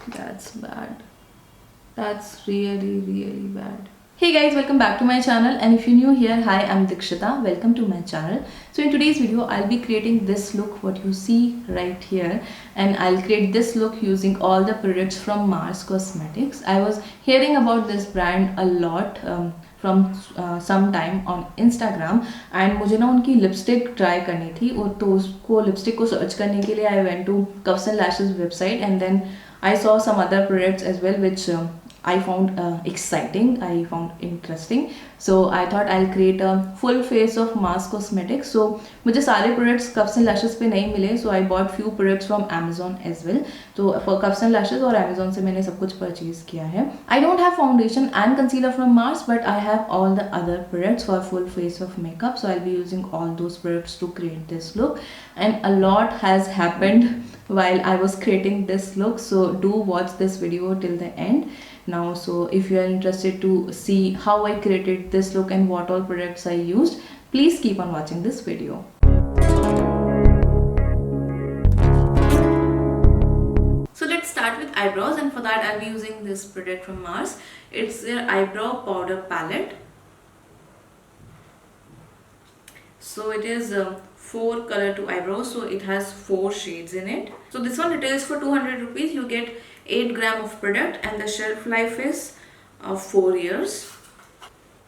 That's bad. That's really, really bad. Hey guys, welcome back to my channel, and if you're new here, hi, I'm Dikshita. Welcome to my channel. So in today's video, I'll be creating this look, what you see right here, and I'll create this look using all the products from Mars Cosmetics. I was hearing about this brand a lot from some time on Instagram, and मुझे ना उनकी lipstick try करनी थी, और तो उसको lipstick को search करने के लिए I went to Cuffs and Lashes website, and then I saw some other products as well, which I found exciting, I found interesting. So I thought I'll create a full face of Mars Cosmetics. So मुझे सारे products Cuffs and Lashes पे नहीं मिले, so I bought few products from Amazon as well. तो for Cuffs and Lashes और Amazon से मैंने सब कुछ purchase किया है. I don't have foundation and concealer from Mars, but I have all the other products for full face of makeup. So I'll be using all those products to create this look. And a lot has happened while I was creating this look, so do watch this video till the end now. So if you are interested to see how I created this look and what all products I used, please keep on watching this video. So let's start with eyebrows, and for that I'll be using this product from Mars. It's their eyebrow powder palette. So it is 4 color to eyebrows, so it has 4 shades in it. So this one retails for 200 rupees. You get 8 gram of product, and the shelf life is 4 years.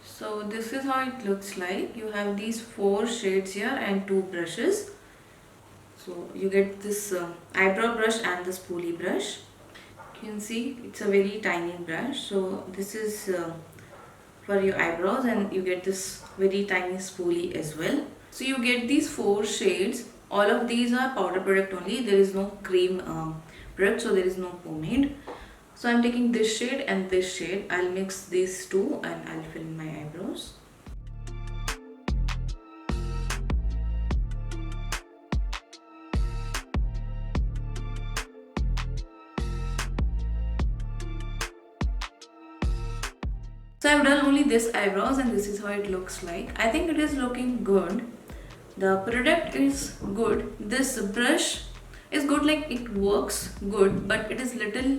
So this is how it looks like. You have these 4 shades here and 2 brushes. So you get this eyebrow brush and the spoolie brush. You can see it's a very tiny brush. So this is for your eyebrows, and you get this very tiny spoolie as well. So you get these 4 shades. All of these are powder product only. There is no cream product, so there is no pomade. So I'm taking this shade and this shade. I'll mix these two and I'll fill in my eyebrows. So I've done only this eyebrows, and this is how it looks like. I think it is looking good. The product is good. This brush is good, like it works good, but it is little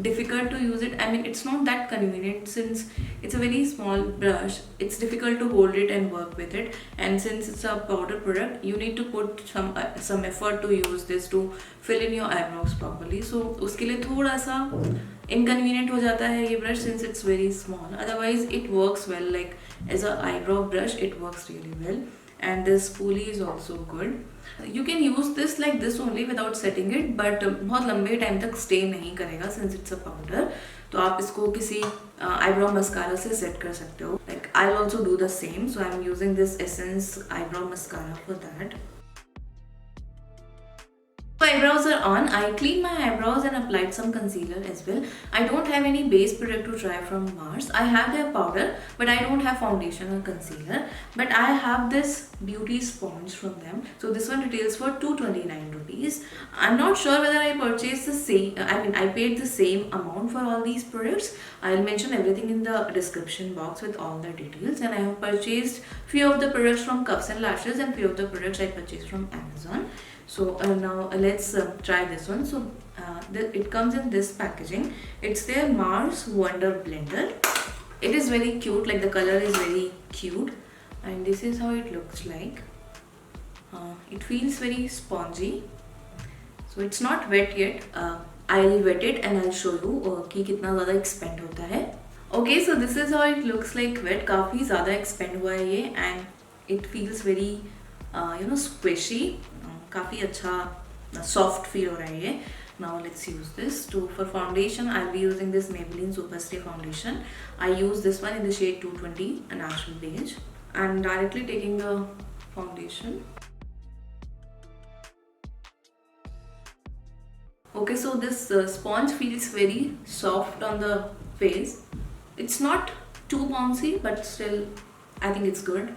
difficult to use it. I mean, it's not that convenient since it's a very small brush. It's difficult to hold it and work with it, and since it's a powder product, you need to put some effort to use this to fill in your eyebrows properly. So उसके लिए थोड़ा सा inconvenient हो जाता है ये brush since it's very small. Otherwise it works well, like as a eyebrow brush it works really well. And this spoolie is also good. You can use this like this only without setting it, but बहुत लंबे time तक stay नहीं करेगा since it's a powder. तो आप इसको किसी eyebrow mascara से set कर सकते हो. Like I'll also do the same. So I'm using this Essence eyebrow mascara for that. So eyebrows are on. I cleaned my eyebrows and applied some concealer as well. I don't have any base product to try from Mars. I have their powder, but I don't have foundation or concealer. But I have this beauty sponge from them. So this one retails for 229 rupees. I'm not sure whether I purchased the same, I paid the same amount for all these products. I'll mention everything in the description box with all the details. And I have purchased few of the products from Cuffs and Lashes, and few of the products I purchased from Amazon. So now let's try this one. So it comes in this packaging. It's their Mars Wonder Blender. It is very cute, like the color is very cute, and this is how it looks like. It feels very spongy. So it's not wet yet. I'll wet it and I'll show you कि कितना ज़्यादा expand होता है. Okay, so this is how it looks like wet. काफ़ी ज़्यादा expand हुआ है ये, and it feels very squishy. काफ़ी अच्छा soft feel हो रहा है ये. Now let's use this. For foundation, I'll be using this Maybelline Superstay foundation. I use this one in the shade 220, a natural beige. I'm directly taking the foundation. Okay, so this sponge feels very soft on the face. It's not too bouncy, but still I think it's good.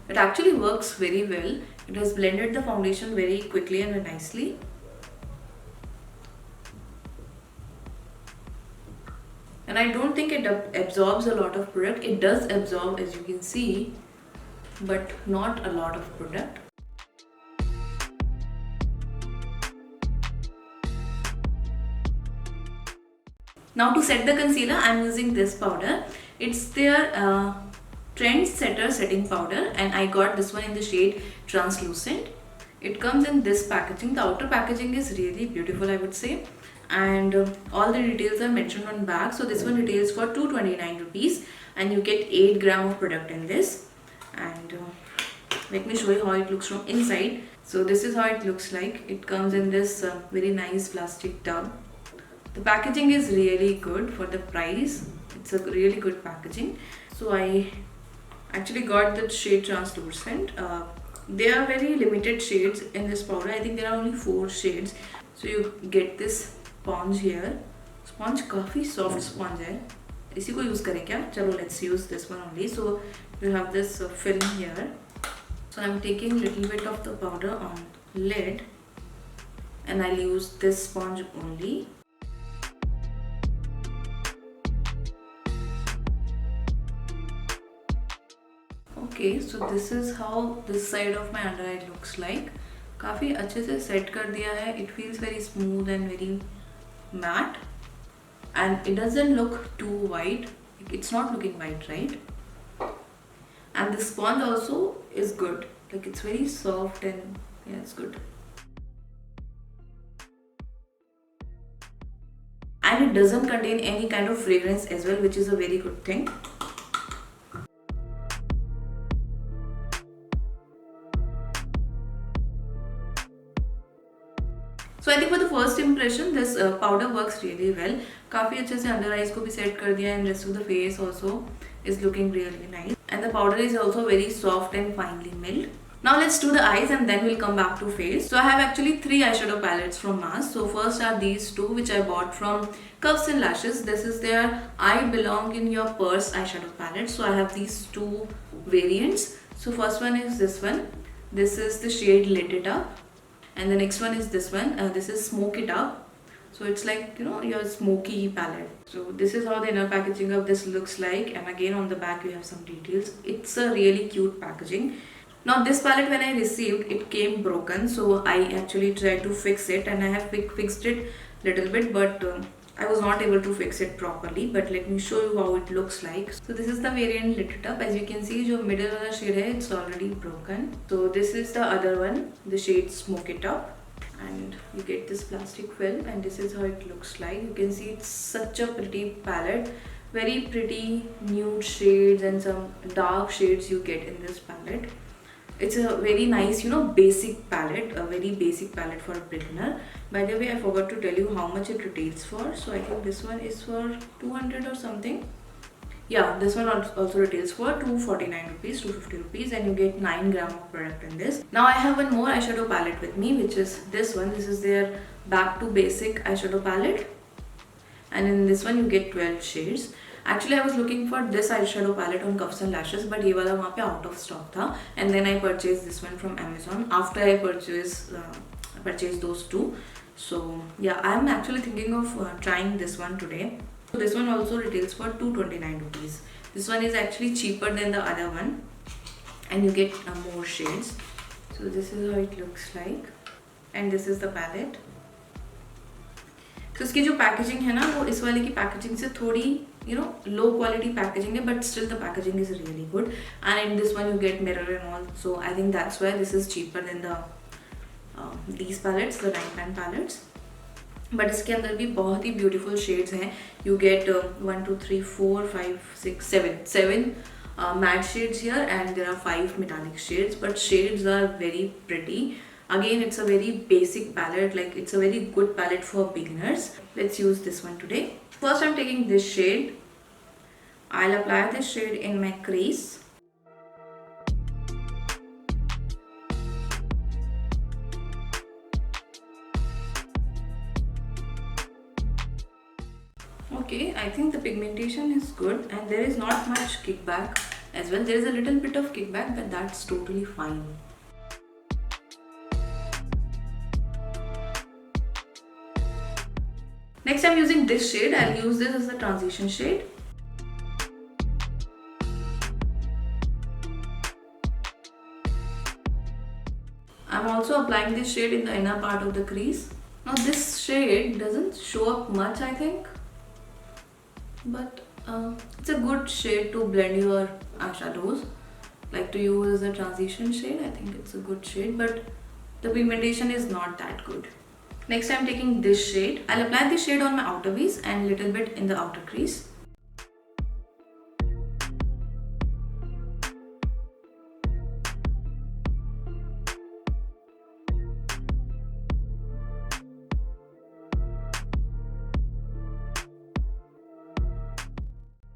It actually works very well. It has blended the foundation very quickly and nicely. And I don't think it absorbs a lot of product. It does absorb, as you can see, but not a lot of product. Now to set the concealer, I'm using this powder. It's their Trend Setter setting powder, and I got this one in the shade Translucent. It comes in this packaging. The outer packaging is really beautiful, I would say, and all the details are mentioned on back. So this one retails for 229 rupees, and you get 8 gram of product in this. And let me show you how it looks from inside. So this is how it looks like. It comes in this very nice plastic tub. The packaging is really good for the price. It's a really good packaging. So I actually got the shade Translucent. There are very limited shades in this powder. I think there are only 4 shades. So you get this sponge here. Sponge काफी soft sponge है. इसी को use करें क्या? चलो let's use this one only. So you have this film here. So I'm taking little bit of the powder on lid, and I'll use this sponge only. Okay, so this is how this side of my under eye looks like. काफ़ी अच्छे से set कर दिया है. It feels very smooth and very matte, and it doesn't look too white. It's not looking white, right? And the sponge also is good. Like it's very soft and yeah, it's good. And it doesn't contain any kind of fragrance as well, which is a very good thing. So I think for the first impression, this powder works really well. काफी अच्छे से under eyes को भी set कर दिया, and rest of the face also is looking really nice. And the powder is also very soft and finely milled. Now let's do the eyes, and then we'll come back to face. So I have actually 3 eyeshadow palettes from Mars. So first are these 2, which I bought from Curves and Lashes. This is their I Belong in Your Purse eyeshadow palette. So I have these 2 variants. So first one is this one. This is the shade Lit It Up. And the next one is this one. This is Smoke It Up. So it's like, you know, your smoky palette. So this is how the inner packaging of this looks like. And again on the back you have some details. It's a really cute packaging. Now this palette, when I received, it came broken. So I actually tried to fix it, and I have fixed it little bit, but I was not able to fix it properly. But let me show you how it looks like. So this is the variant Lit It Up. As you can see, जो middle वाला shade है, it's already broken. So this is the other one, the shade Smoke It Up. And you get this plastic film, and this is how it looks like. You can see it's such a pretty palette. Very pretty nude shades and some dark shades you get in this palette. It's a very nice, you know, basic palette, a very basic palette for a beginner. By the way, I forgot to tell you how much it retails for. So I think this one is for 200 or something. Yeah, this one also retails for 249 rupees, 250 rupees, and you get 9 gram of product in this. Now I have one more eyeshadow palette with me, which is this one. This is their Back to Basic eyeshadow palette. And in this one you get 12 shades. Actually, I was looking for this eyeshadow palette on Cuffs and Lashes, but ये वाला वहाँ पे out of stock था. And then I purchased this one from Amazon after I purchased those 2. So yeah, I'm actually thinking of trying this one today. So this one also retails for 229 rupees. This one is actually cheaper than the other one, and you get more shades. So this is how it looks like, and this is the palette. तो इसकी जो packaging है ना, वो इस वाले की packaging से थोड़ी, you know, low quality packaging है, but still the packaging is really good. And in this one you get mirror and all. So I think that's why this is cheaper than the these palettes, the 9 pan palettes. But इसके अंदर भी बहुत ही beautiful shades हैं. You get 1, 2, 3, 4, 5, 6, 7 matte shades here, and there are 5 metallic shades. But shades are very pretty. Again, it's a very basic palette, like it's a very good palette for beginners. Let's use this one today. First, I'm taking this shade. I'll apply this shade in my crease. Okay, I think the pigmentation is good, and there is not much kickback as well. There is a little bit of kickback, but that's totally fine. Next, I'm using this shade. I'll use this as the transition shade. I'm also applying this shade in the inner part of the crease. Now this shade doesn't show up much, I think. but it's a good shade to blend your eyeshadows. Like to use as a transition shade, I think it's a good shade, but the pigmentation is not that good. Next I'm taking this shade. I'll apply this shade on my outer V and little bit in the outer crease.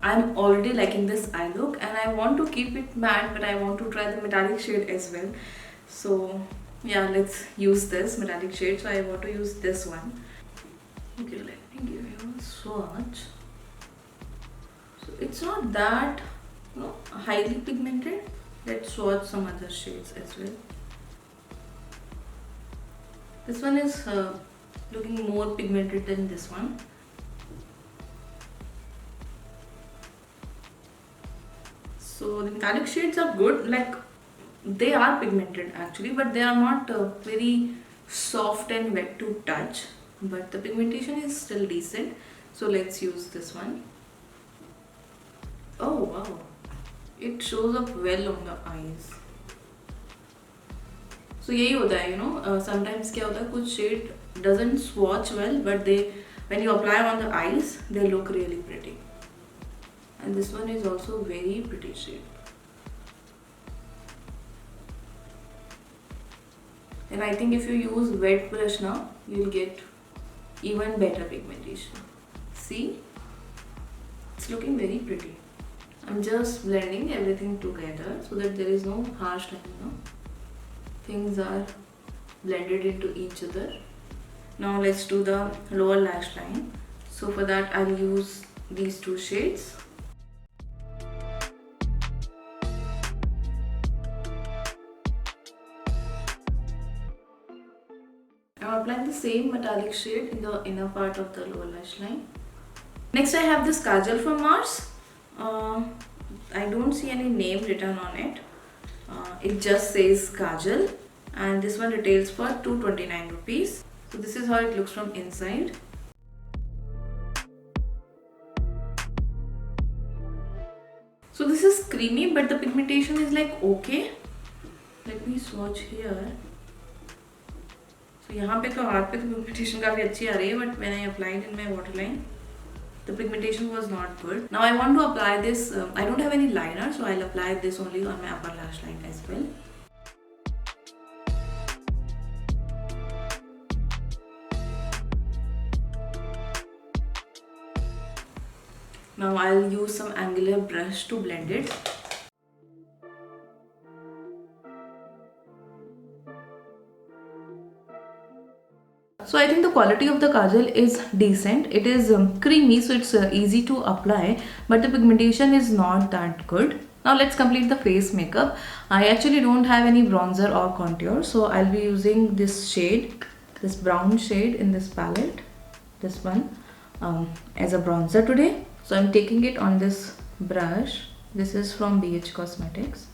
I'm already liking this eye look and I want to keep it matte, but I want to try the metallic shade as well. So yeah, let's use this metallic shade. So I want to use this one. Okay, let me give you a swatch. So it's not that highly pigmented. Let's swatch some other shades as well. This one is looking more pigmented than this one. So the metallic shades are good, like they are pigmented actually, but they are not very soft and wet to touch, but the pigmentation is still decent. So let's use this one. Oh wow, it shows up well on the eyes. So यही होता है, sometimes क्या होता है, कुछ shade doesn't swatch well, but when you apply on the eyes, they look really pretty. And this one is also very pretty shade. And I think if you use wet brush now, you'll get even better pigmentation. See? It's looking very pretty. I'm just blending everything together so that there is no harsh line, Things are blended into each other. Now let's do the lower lash line. So for that I'll use these two shades. I'm applying the same metallic shade in the inner part of the lower lash line. Next I have this kajal from Mars. I don't see any name written on it. It just says kajal, and this one retails for 229 rupees. So this is how it looks from inside. So this is creamy, but the pigmentation is like okay. Let me swatch here. So यहाँ पे तो हाथ पे तो pigmentation काफी अच्छी आ रही है, but when I applied in my waterline, the pigmentation was not good. Now I want to apply this. I don't have any liner, so I'll apply this only on my upper lash line as well. Now I'll use some angular brush to blend it. So I think the quality of the kajal is decent. It is creamy, so it's easy to apply, but the pigmentation is not that good. Now let's complete the face makeup. I actually don't have any bronzer or contour, so I'll be using this shade, this brown shade in this palette, this one, as a bronzer today. So I'm taking it on this brush. This is from BH Cosmetics.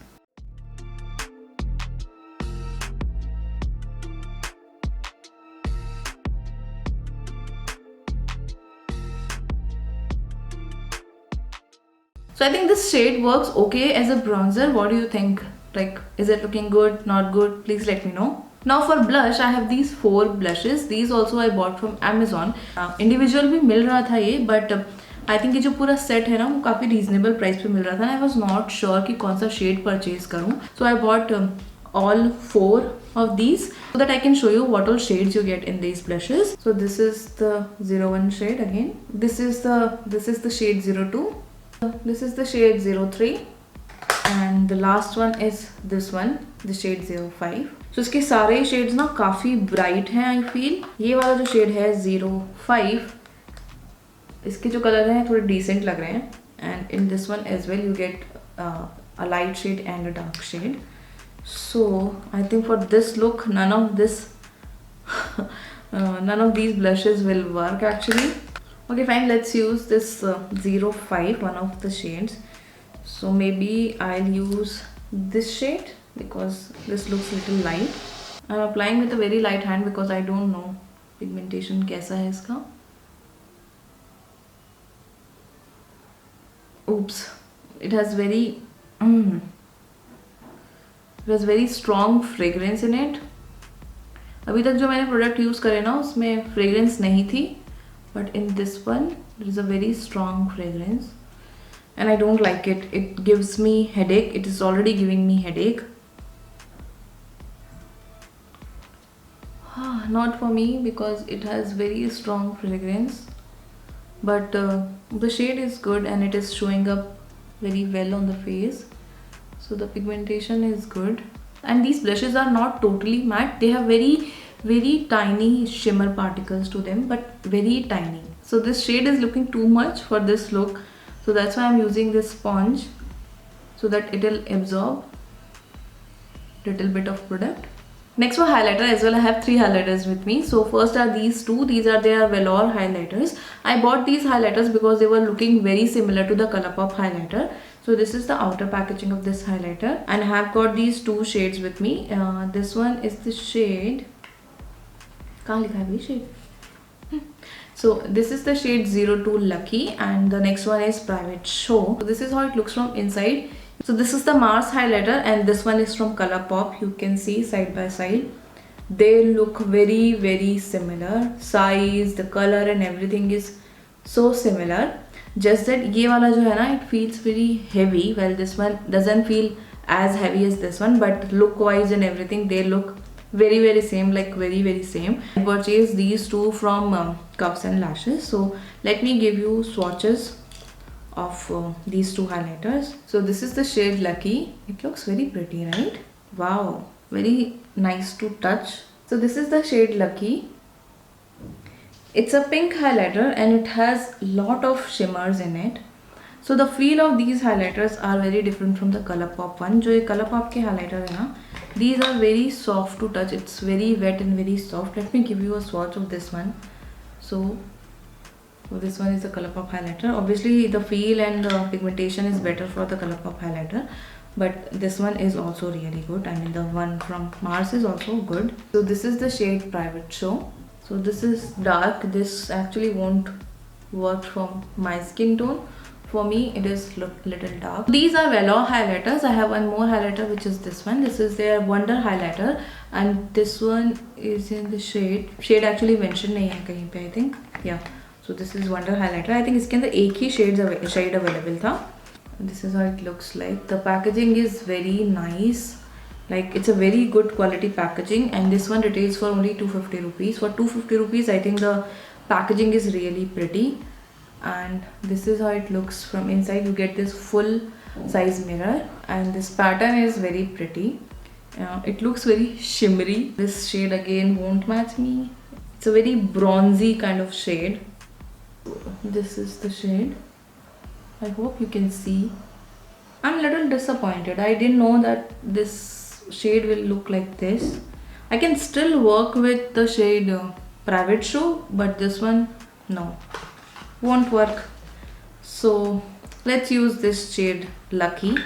So I think this shade works okay as a bronzer. What do you think? Like, is it looking good, not good? Please let me know. Now for blush, I have these 4 blushes. These also I bought from Amazon. Individual भी मिल रहा था ये, but I think ये जो पूरा set है ना, वो काफ़ी reasonable price पे मिल रहा था. I was not sure कि कौन सा shade purchase करूँ. So I bought all 4 of these so that I can show you what all shades you get in these blushes. So this is the 01 shade again. This is the shade 02. This is the shade 03, and the last one is this one, the shade 05. So इसके सारे shades ना काफ़ी bright हैं I feel. ये वाला जो shade है 05, इसके जो color हैं थोड़े decent लग रहे हैं. And in this one as well you get a light shade and a dark shade. So I think for this look none of these blushes will work actually. Okay fine, let's use this 05, one of the shades. So maybe I'll use this shade because this looks a little light. I'm applying with a very light hand because I don't know pigmentation कैसा है इसका. oops, it has very it has very strong fragrance in it. अभी तक जो मैंने product use करे ना उसमें फ्रेग्रेंस नहीं थी, but in this one there is a very strong fragrance and I don't like it. It gives me headache. It is already giving me headache. Not for me because it has very strong fragrance, but the shade is good and it is showing up very well on the face, so the pigmentation is good. And these blushes are not totally matte. They have very tiny shimmer particles to them, but very tiny. So this shade is looking too much for this look, so that's why I'm using this sponge so that it will absorb little bit of product. Next for highlighter as well, I have 3 highlighters with me. So first are these two. These are their velour highlighters. I bought these highlighters because they were looking very similar to the Colourpop highlighter. So this is the outer packaging of this highlighter, and I have got these 2 shades with me. This one is the shade, kahan likha hai bhai shade? So this is the shade 02 Lucky, and the next one is Private Show. So this is how it looks from inside. So this is the Mars highlighter and this one is from Colourpop. You can see side by side. They look very similar. Size, the color and everything is so similar. Just that ये वाला जो है ना, it feels very heavy, while this one doesn't feel as heavy as this one, but look wise and everything they look very same, like very same. I purchased these two from Cuffs and Lashes. So let me give you swatches of these two highlighters. So this is the shade Lucky. It looks very pretty, right? Wow, very nice to touch. So this is the shade Lucky. It's a pink highlighter and it has lot of shimmers in it. So the feel of these highlighters are very different from the Colourpop one. जो ये Colourpop के highlighter है ना, these are very soft to touch. It's very wet and very soft. Let me give you a swatch of this one. So this one is the Colourpop highlighter. Obviously the feel and the pigmentation is better for the Colourpop highlighter, but this one is also really good. I mean the one from Mars is also good. So this is the shade Private Show. So this is dark. This actually won't work for my skin tone. For me it is little dark. These are velour highlighters. I have one more highlighter which is this one. This is their Wonder highlighter and this one is in the shade actually mentioned नहीं है कहीं पे, I think. Yeah. So this is Wonder highlighter. I think इसके अंदर एक ही shade available था. This is how it looks like. The packaging is very nice. Like it's a very good quality packaging, and this one retails for only 250 rupees. For 250 rupees I think the packaging is really pretty, and this is how it looks from inside. You get this full size mirror and this pattern is very pretty. It looks very shimmery. This shade again won't match me. It's a very bronzy kind of shade. This is the shade. I hope you can see. I'm a little disappointed. I didn't know that this shade will look like this. I can still work with the shade Private Show, but this one no, won't work. So let's use this shade Lucky.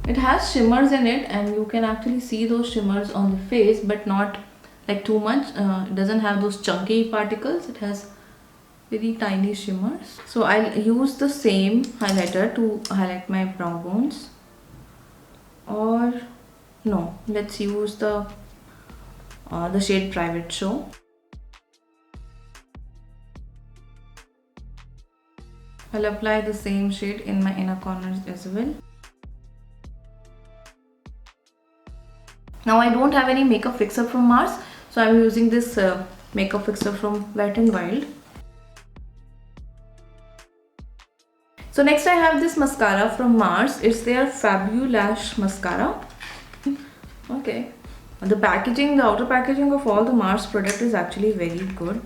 It has shimmers in it and you can actually see those shimmers on the face, but not like too much. It doesn't have those chunky particles. It has very tiny shimmers. So I'll use the same highlighter to highlight my brow bones, or no, let's use the shade Private Show. I'll apply the same shade in my inner corners as well. Now I don't have any makeup fixer from Mars, so I'm using this makeup fixer from Wet n Wild. So next I have this mascara from Mars. It's their Fabulash mascara. Okay. The packaging, the outer packaging of all the Mars product is actually very good.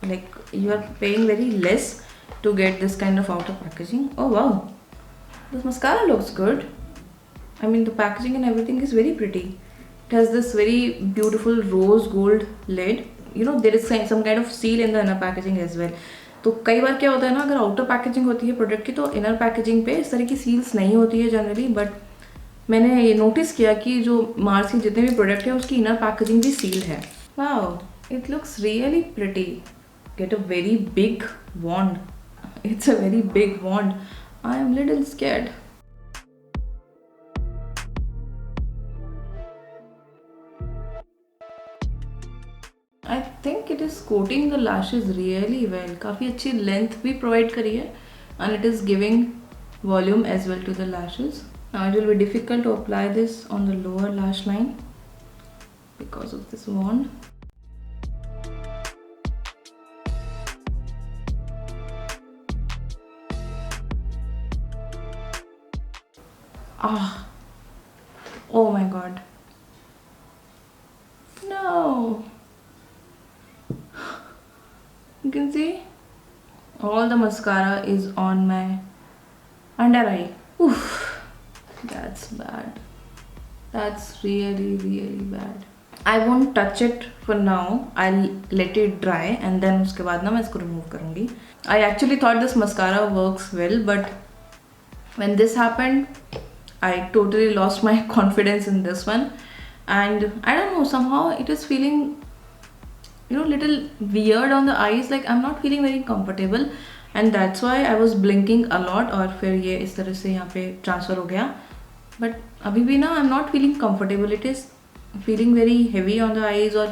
Like you are paying very less to get this kind of outer packaging. Oh wow. This mascara looks good. I mean the packaging and everything is very pretty. It has this very beautiful rose gold lid. You know there is some kind of seal in the inner packaging as well. तो कई बार क्या होता है ना, अगर outer packaging होती है product की तो इनर पैकेजिंग पे इस तरह की सील्स नहीं होती है जनरली, बट मैंने ये नोटिस किया कि जो मार्स के जितने भी प्रोडक्ट है उसकी इनर पैकेजिंग भी सील है. Wow, it looks really pretty. Get a very big wand. It's a very big wand. I am little scared. I think it is coating the lashes really well. काफ़ी अच्छी length भी provide करी है and it is giving volume as well to the lashes. Now it will be difficult to apply this on the lower lash line because of this wand. Ah, oh my god, no. You can see all the mascara is on my under eye. Oof, that's bad. That's really bad. I won't touch it for now. I'll let it dry and then उसके बाद ना मैं इसको remove करूँगी. I actually thought this mascara works well, but when this happened, I totally lost my confidence in this one, and I don't know, somehow it is feeling, little weird on the eyes. Like I'm not feeling very comfortable. And that's why I was blinking a lot और फिर ये इस तरह से यहाँ पे transfer हो गया. बट अभी भी ना I am not feeling comfortable. It is feeling very heavy on the eyes और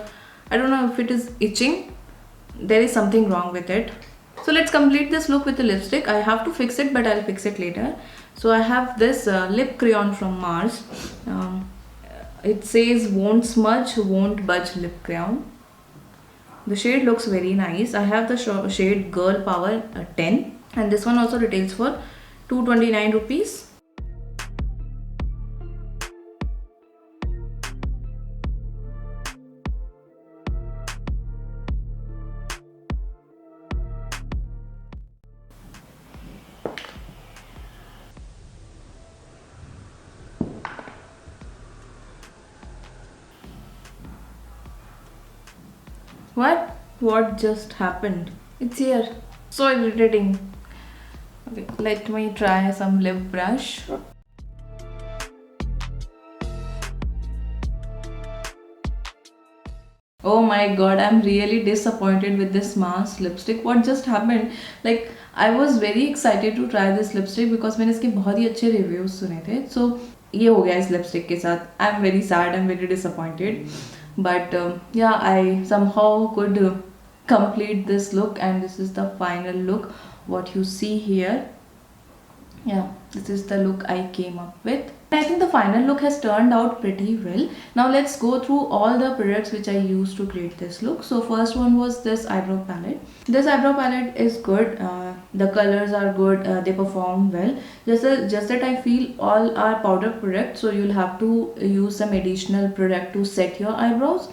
I don't know if it is itching. There is something wrong with it. So let's complete this look with the lipstick. I have to fix it, but I'll fix it later. So I have this lip crayon from Mars. It says won't smudge, won't budge lip crayon. The shade looks very nice. I have the shade Girl Power 10, and this one also retails for 229 rupees. What just happened? It's here. So irritating. Okay, let me try some lip brush. Oh my god, I'm really disappointed with this Mars lipstick. What just happened? Like I was very excited to try this lipstick because मैंने इसके बहुत ही अच्छे reviews सुने थे. So ये हो गया इस lipstick के साथ. I'm very sad. I'm very disappointed. But yeah, I somehow could complete this look, and this is the final look what you see here. Yeah, this is the look I came up with. I think the final look has turned out pretty well. Now let's go through all the products which I used to create this look. So first one was this eyebrow palette. This eyebrow palette is good. The colors are good. They perform well. Just that I feel all are powder products, so you'll have to use some additional product to set your eyebrows.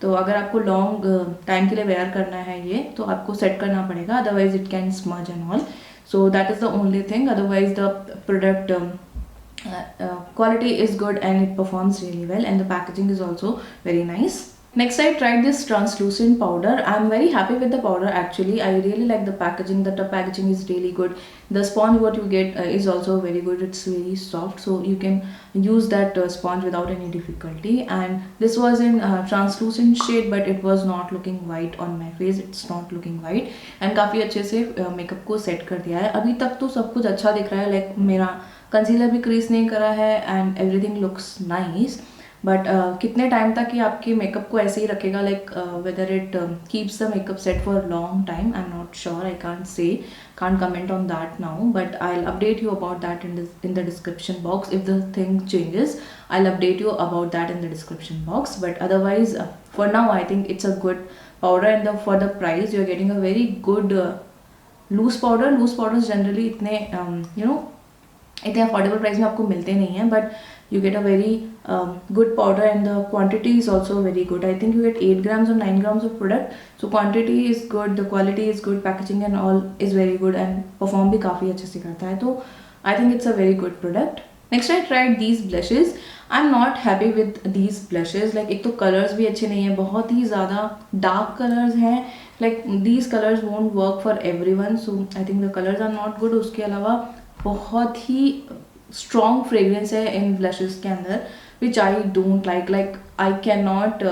तो अगर आपको long time के लिए where करना है ये, तो आपको सेट करना पड़ेगा, otherwise it can smudge and all. So that is the only thing. Otherwise the product quality is good and it performs really well, and the packaging is also very nice. Next I tried this translucent powder. I'm very happy with the powder actually. I really like the packaging. The packaging is really good. The sponge what you get is also very good. It's very soft, so you can use that sponge without any difficulty. And this was in translucent shade, but it was not looking white on my face. It's not looking white, and काफ़ी अच्छे से makeup को set कर दिया है. अभी तक तो सब कुछ अच्छा दिख रहा है. लाइक मेरा कंसीलर भी क्रीज नहीं करा है and everything looks nice. But कितने टाइम तक ये आपके मेकअप को ऐसे ही रखेगा, like whether it keeps the makeup set for long time, I am not sure. I can't comment on that now, but I'll update you about that in the description box. If the thing changes, I'll update you about that in the description box. But otherwise, for now I think it's a good powder, and for the price you're getting a very good loose powder. Loose powders generally इतने इतने affordable price में आपको मिलते नहीं हैं, but you get a very good powder, and the quantity is also very good. I think you get 8 grams or 9 grams of product, so quantity is good, the quality is good, packaging and all is very good, and perform भी काफ़ी अच्छे से करता है. तो I think it's a very good product. Next I tried these blushes. I'm not happy with these blushes. Like एक तो colors भी अच्छे नहीं हैं, बहुत ही ज़्यादा dark colors हैं. Like these colors won't work for everyone, so I think the colors are not good. उसके अलावा बहुत ही स्ट्रॉन्ग फ्रेग्रेंस है इन ब्लशेस के अंदर, which I don't like I can not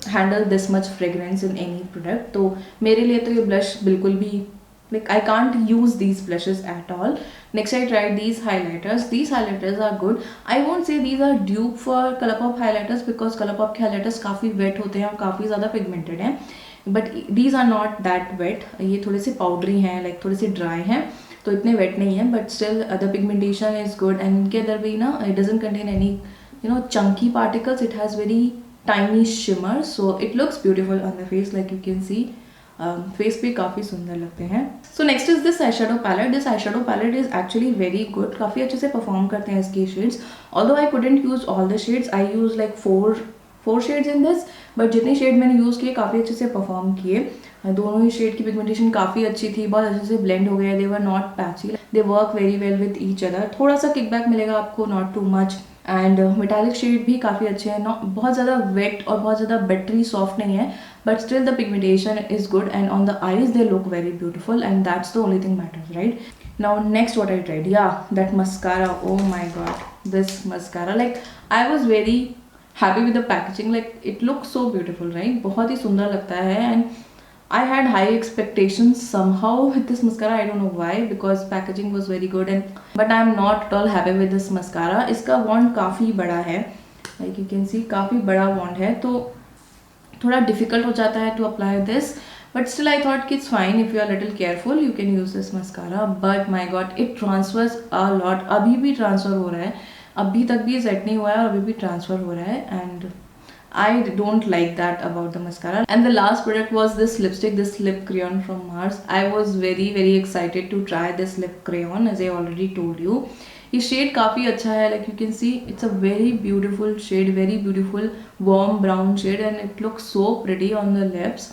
handle this much fragrance in any product. तो मेरे लिए तो ये ब्लश बिल्कुल भी, like I can't use these blushes at all. Next I tried these highlighters. These highlighters are good. I won't say these are dupe for Colourpop highlighters because Colourpop के highlighters काफ़ी wet होते हैं और काफ़ी ज़्यादा pigmented हैं. But these are not that wet. ये थोड़े से powdery हैं, like थोड़े से dry हैं, तो इतने wet नहीं हैं. But still the pigmentation is good. And इनके अंदर भी ना, it doesn't contain any chunky particles. It has very tiny shimmer, so it looks beautiful on the face, like you can see. Face पे काफ़ी सुंदर लगते हैं. So next is this eye shadow palette. This eye shadow palette is actually very good. काफ़ी अच्छे से perform करते हैं इसके shades. Although I couldn't use all the shades, I use like four shades in this, but जितने shade मैंने use किए काफ़ी अच्छे से परफॉर्म किए. दोनों ही शेड की पिगमेंटेशन काफ़ी अच्छी थी, बहुत अच्छे से ब्लेंड हो गए. They were not patchy, they work very well with each other. थोड़ा सा किकबैक मिलेगा आपको, not too much. And metallic shade भी काफ़ी अच्छे हैं, नॉट बहुत ज़्यादा वेट और बहुत ज़्यादा बैटरी सॉफ्ट नहीं है, but still the pigmentation is good and on the eyes they look very beautiful and that's the only thing matters, right? Now next what I tried, yeah, that mascara. Oh my god, this mascara, like I was very happy with the packaging. Like it looks so beautiful, right? बहुत ही सुंदर लगता है. And I had high expectations somehow with this mascara. I don't know why, because packaging was very good and but I'm not at all happy with this mascara. इसका wand काफ़ी बड़ा है, like you can see काफ़ी बड़ा wand है, तो थोड़ा difficult हो जाता है to apply this. But still I thought कि it's fine if you are little careful, you can use this mascara. But my god, it transfers a lot. अभी भी ट्रांसफर हो रहा है, अभी तक भी सेट नहीं हुआ है और अभी भी ट्रांसफर हो रहा है. And I don't like that about the mascara. And the last product was this lipstick, this lip crayon from Mars. I was very excited to try this lip crayon, as I already told you. ये shade काफ़ी अच्छा है, like you can see it's a very beautiful shade, very beautiful warm brown shade and it looks so pretty on the lips.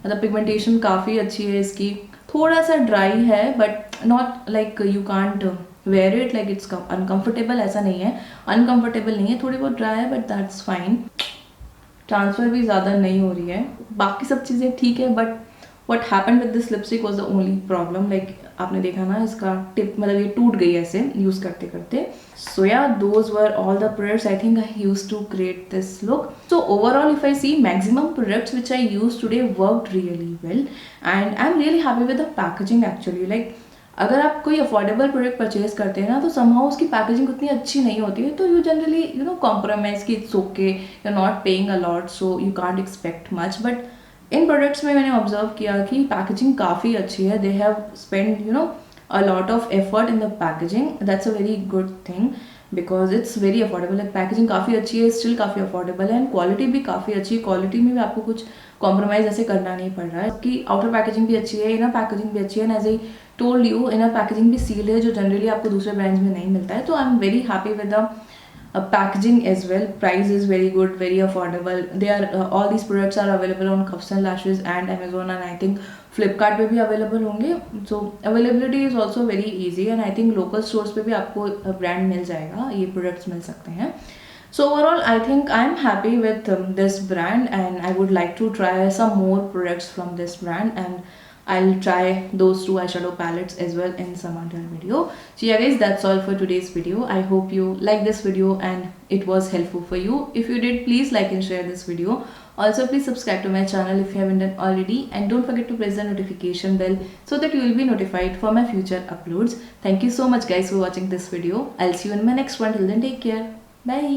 मतलब pigmentation काफ़ी अच्छी है इसकी. थोड़ा सा ड्राई है but not like you can't wear it, like it's uncomfortable, ऐसा नहीं है. uncomfortable नहीं है, थोड़ी बहुत ड्राई है but that's fine. ट्रांसफ़र भी ज़्यादा नहीं हो रही है, बाकी सब चीज़ें ठीक है. But what happen with this lipstick was the only problem. Like आपने देखा ना, इसका टिप मतलब ये टूट गई ऐसे यूज़ करते करते. So yeah those were all the products I think I use to create this look. So overall if I see, maximum products which I use today worked really well and I am really happy with the packaging actually. Like अगर आप कोई affordable product purchase करते हैं ना, तो somehow उसकी packaging उतनी अच्छी नहीं होती है, तो यू जनरली कॉम्प्रोमाइज़ की it's okay, you not paying a lot, so you can't expect much. But in products में मैंने ऑब्जर्व किया कि पैकेजिंग काफ़ी अच्छी है. They have spend a lot of effort in the packaging. That's a very good thing because it's very affordable. Packaging काफ़ी अच्छी है, स्टिल काफ़ी अफोर्डेबल है एंड क्वालिटी भी काफ़ी अच्छी है. क्वालिटी में भी आपको कुछ कॉम्प्रोमाइज़ ऐसे करना नहीं पड़ रहा है. कि आउटर पैकेजिंग भी अच्छी है, इनर पैकेजिंग भी अच्छी है, and as I told you inner packaging भी सील है, जो जनरली आपको दूसरे ब्रांड्स में नहीं मिलता है. तो I am very happy with the packaging as well. Price is very good, very affordable. They are all these products are available on Cuffs and Lashes and Amazon, and I think Flipkart पे भी available होंगे. So availability is also very easy and I think local stores पे भी आपको brand मिल जाएगा, ये products मिल सकते हैं. So overall I think I am happy with this brand and I would like to try some more products from this brand, and I'll try those two eyeshadow palettes as well in some other video. So yeah guys, that's all for today's video. I hope you like this video and it was helpful for you. If you did, please like and share this video. Also please subscribe to my channel if you haven't done already, and don't forget to press the notification bell so that you will be notified for my future uploads. Thank you so much guys for watching this video. I'll see you in my next one. Till then, take care. Bye.